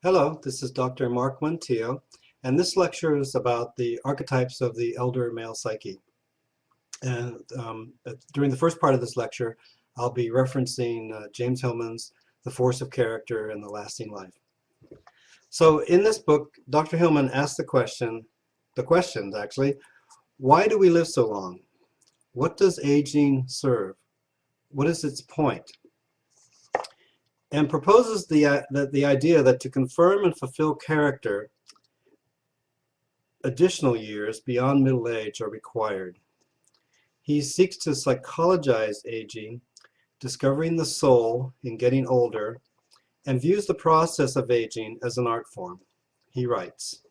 Hello, this is Dr. Mark Montiel, and this lecture is about the archetypes of the elder male psyche. And during the first part of this lecture, I'll be referencing James Hillman's The Force of Character and the Lasting Life. So in this book, Dr. Hillman asked the questions actually, why do we live so long? What does aging serve? What is its point? And proposes the idea that to confirm and fulfill character, additional years beyond middle age are required. He seeks to psychologize aging, discovering the soul in getting older, and views the process of aging as an art form. He writes,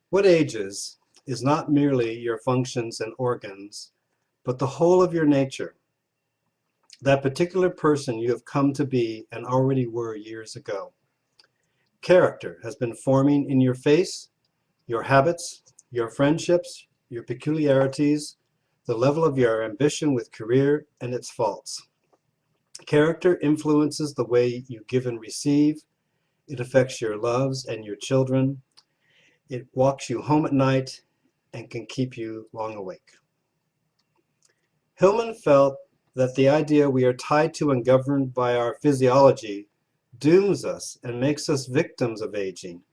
"What ages is not merely your functions and organs, but the whole of your nature, that particular person you have come to be and already were years ago. Character has been forming in your face, your habits, your friendships, your peculiarities, the level of your ambition with career and its faults. Character influences the way you give and receive. It affects your loves and your children. It walks you home at night and can keep you long awake." Hillman felt that the idea we are tied to and governed by our physiology dooms us and makes us victims of aging.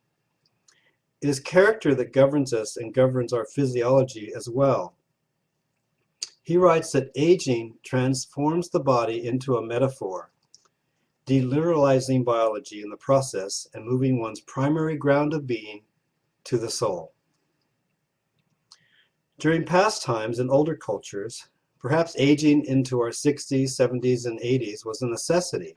It is character that governs us and governs our physiology as well. He writes that aging transforms the body into a metaphor, deliteralizing biology in the process and moving one's primary ground of being to the soul. During past times in older cultures, perhaps aging into our 60s, 70s, and 80s was a necessity.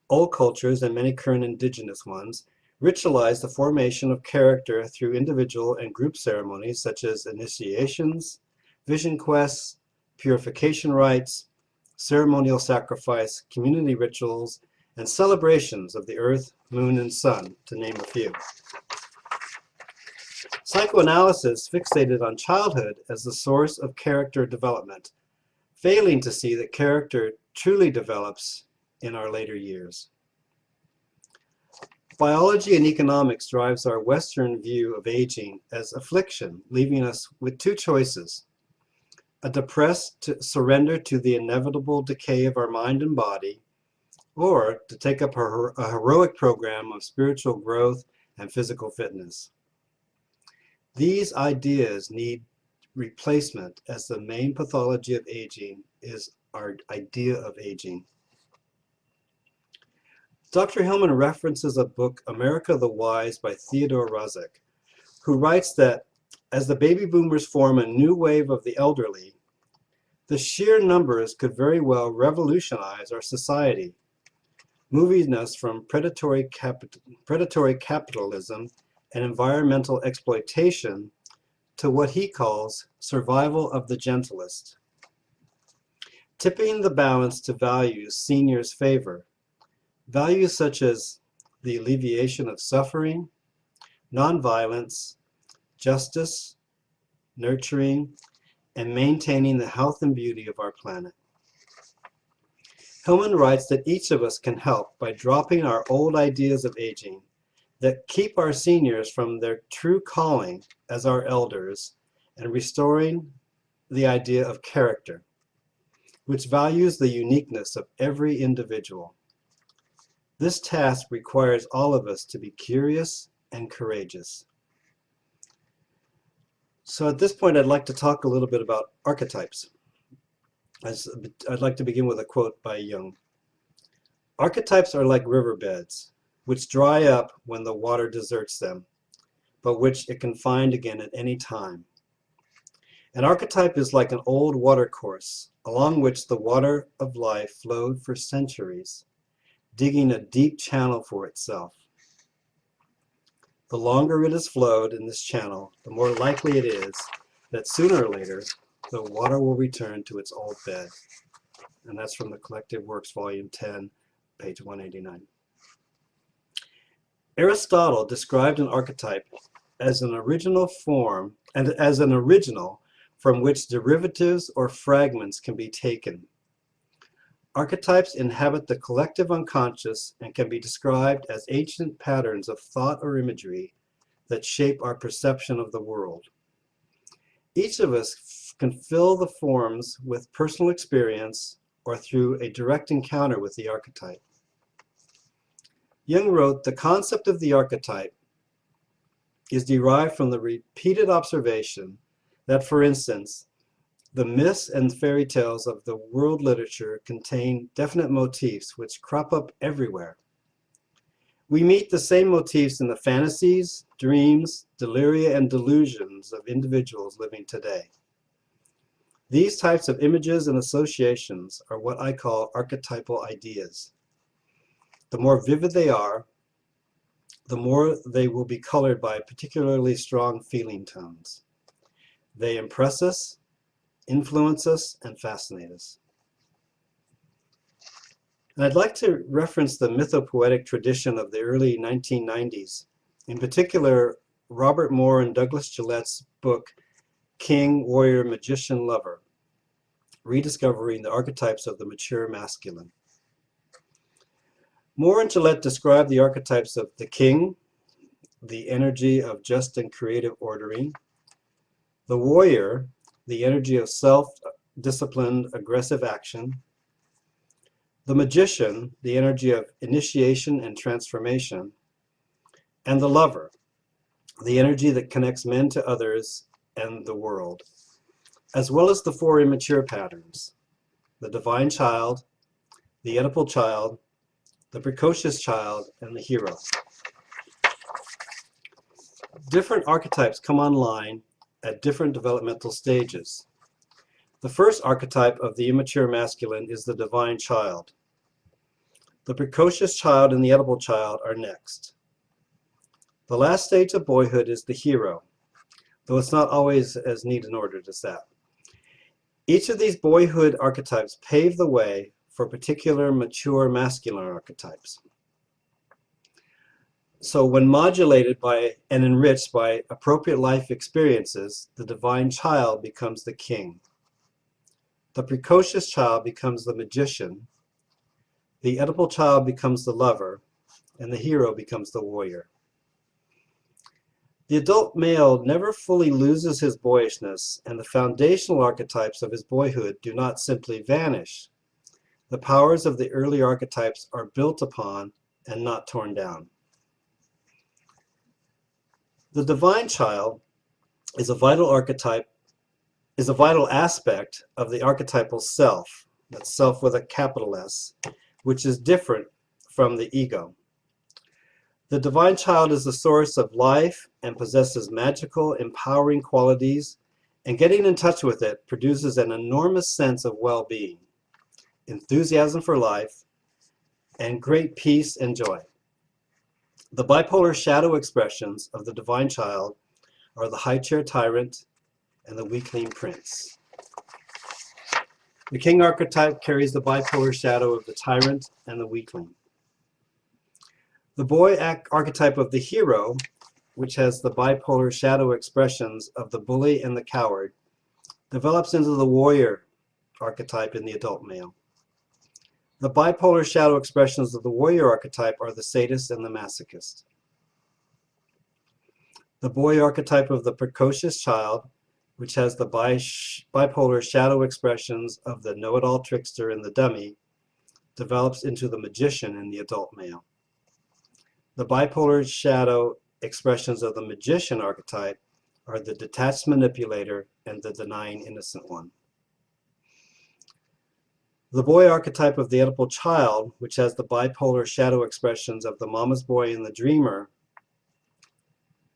Old cultures, and many current indigenous ones, ritualize the formation of character through individual and group ceremonies such as initiations, vision quests, purification rites, ceremonial sacrifice, community rituals, and celebrations of the earth, moon, and sun, to name a few. Psychoanalysis fixated on childhood as the source of character development, failing to see that character truly develops in our later years. Biology and economics drives our Western view of aging as affliction, leaving us with two choices: a depressed surrender to the inevitable decay of our mind and body, or to take up a heroic program of spiritual growth and physical fitness. These ideas need replacement, as the main pathology of aging is our idea of aging. Dr. Hillman references a book, America the Wise, by Theodore Roszak, who writes that as the baby boomers form a new wave of the elderly, the sheer numbers could very well revolutionize our society, moving us from predatory capitalism and environmental exploitation to what he calls survival of the gentlest, tipping the balance to values seniors favor, values such as the alleviation of suffering, nonviolence, justice, nurturing, and maintaining the health and beauty of our planet. Hillman writes that each of us can help by dropping our old ideas of aging that keep our seniors from their true calling as our elders, and restoring the idea of character, which values the uniqueness of every individual. This task requires all of us to be curious and courageous. So at this point, I'd like to talk a little bit about archetypes. I'd like to begin with a quote by Jung. "Archetypes are like riverbeds, which dry up when the water deserts them, but which it can find again at any time. An archetype is like an old watercourse, along which the water of life flowed for centuries, digging a deep channel for itself. The longer it has flowed in this channel, the more likely it is that sooner or later the water will return to its old bed." And that's from the Collected Works, Volume 10, page 189. Aristotle described an archetype as an original form, and as an original from which derivatives or fragments can be taken. Archetypes inhabit the collective unconscious and can be described as ancient patterns of thought or imagery that shape our perception of the world. Each of us can fill the forms with personal experience or through a direct encounter with the archetype. Jung wrote, "The concept of the archetype is derived from the repeated observation that, for instance, the myths and fairy tales of the world literature contain definite motifs which crop up everywhere. We meet the same motifs in the fantasies, dreams, deliria, and delusions of individuals living today. These types of images and associations are what I call archetypal ideas. The more vivid they are, the more they will be colored by particularly strong feeling tones. They impress us, influence us, and fascinate us." And I'd like to reference the mythopoetic tradition of the early 1990s, in particular Robert Moore and Douglas Gillette's book, King, Warrior, Magician, Lover, Rediscovering the Archetypes of the Mature Masculine. Moore and Gillette describe the archetypes of the king, the energy of just and creative ordering, the warrior, the energy of self-disciplined, aggressive action, the magician, the energy of initiation and transformation, and the lover, the energy that connects men to others and the world, as well as the four immature patterns: the divine child, the Oedipal child, the precocious child, and the hero. Different archetypes come online at different developmental stages. The first archetype of the immature masculine is the divine child. The precocious child and the Oedipal child are next. The last stage of boyhood is the hero, though it's not always as neat and ordered as that. Each of these boyhood archetypes pave the way for particular mature masculine archetypes. So when modulated by and enriched by appropriate life experiences, the divine child becomes the king. The precocious child becomes the magician, the Oedipal child becomes the lover, and the hero becomes the warrior. The adult male never fully loses his boyishness, and the foundational archetypes of his boyhood do not simply vanish. The powers of the early archetypes are built upon and not torn down. The divine child is a vital aspect of the archetypal self, that's self with a capital S, which is different from the ego. The divine child is the source of life and possesses magical, empowering qualities, and getting in touch with it produces an enormous sense of well-being, enthusiasm for life, and great peace and joy. The bipolar shadow expressions of the divine child are the high chair tyrant and the weakling prince. The king archetype carries the bipolar shadow of the tyrant and the weakling. The boy archetype of the hero, which has the bipolar shadow expressions of the bully and the coward, develops into the warrior archetype in the adult male. The bipolar shadow expressions of the warrior archetype are the sadist and the masochist. The boy archetype of the precocious child, which has the bipolar shadow expressions of the know-it-all trickster and the dummy, develops into the magician in the adult male. The bipolar shadow expressions of the magician archetype are the detached manipulator and the denying innocent one. The boy archetype of the Oedipal child, which has the bipolar shadow expressions of the mama's boy and the dreamer,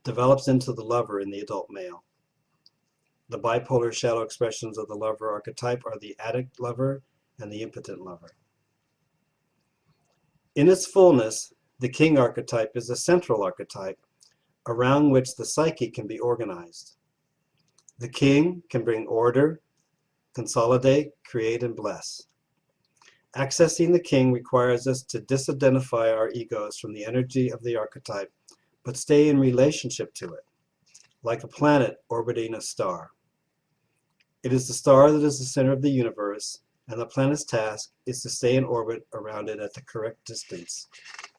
develops into the lover in the adult male. The bipolar shadow expressions of the lover archetype are the addict lover and the impotent lover. In its fullness, the king archetype is a central archetype around which the psyche can be organized. The king can bring order, consolidate, create, and bless. Accessing the king requires us to disidentify our egos from the energy of the archetype, but stay in relationship to it, like a planet orbiting a star. It is the star that is the center of the universe, and the planet's task is to stay in orbit around it at the correct distance,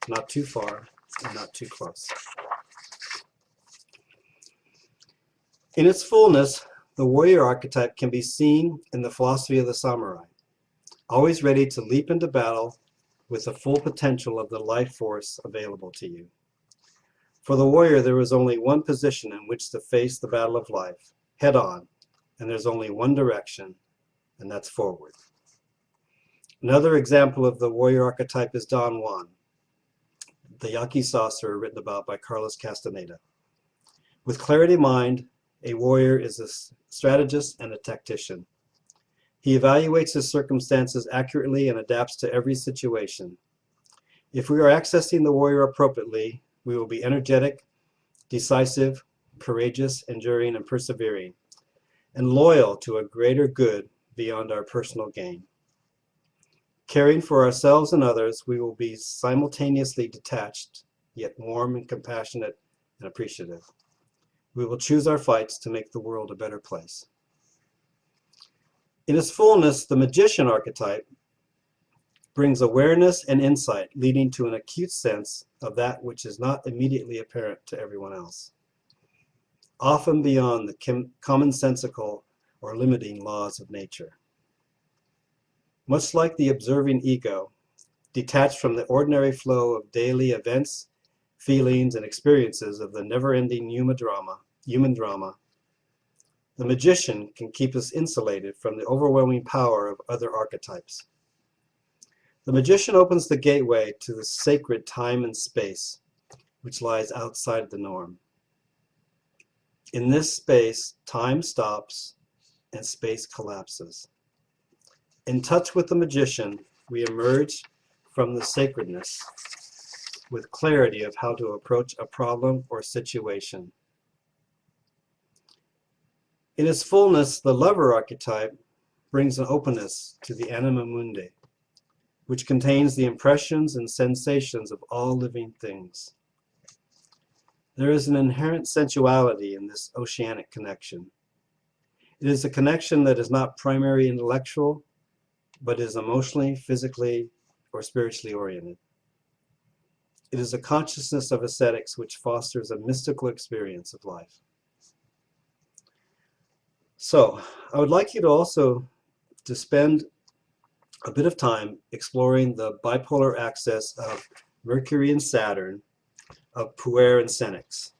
not too far and not too close. In its fullness, the warrior archetype can be seen in the philosophy of the samurai, always ready to leap into battle with the full potential of the life force available to you. For the warrior, there is only one position in which to face the battle of life, head on, and there's only one direction, and that's forward. Another example of the warrior archetype is Don Juan, the Yaqui sorcerer written about by Carlos Castaneda. With clarity of mind, a warrior is a strategist and a tactician. He evaluates his circumstances accurately and adapts to every situation. If we are accessing the warrior appropriately, we will be energetic, decisive, courageous, enduring, and persevering, and loyal to a greater good beyond our personal gain. Caring for ourselves and others, we will be simultaneously detached, yet warm and compassionate and appreciative. We will choose our fights to make the world a better place. In its fullness, the magician archetype brings awareness and insight, leading to an acute sense of that which is not immediately apparent to everyone else, often beyond the commonsensical or limiting laws of nature. Much like the observing ego, detached from the ordinary flow of daily events, feelings, and experiences of the never-ending human drama, the magician can keep us insulated from the overwhelming power of other archetypes. The magician opens the gateway to the sacred time and space, which lies outside the norm. In this space, time stops and space collapses. In touch with the magician, we emerge from the sacredness with clarity of how to approach a problem or situation. In its fullness, the lover archetype brings an openness to the anima mundi, which contains the impressions and sensations of all living things. There is an inherent sensuality in this oceanic connection. It is a connection that is not primarily intellectual, but is emotionally, physically, or spiritually oriented. It is a consciousness of ascetics which fosters a mystical experience of life. So, I would like you to also spend a bit of time exploring the bipolar axis of Mercury and Saturn, of Puer and Senex.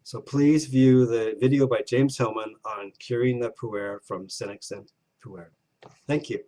So please view the video by James Hillman on curing the Puer from Senex and Puer. Thank you.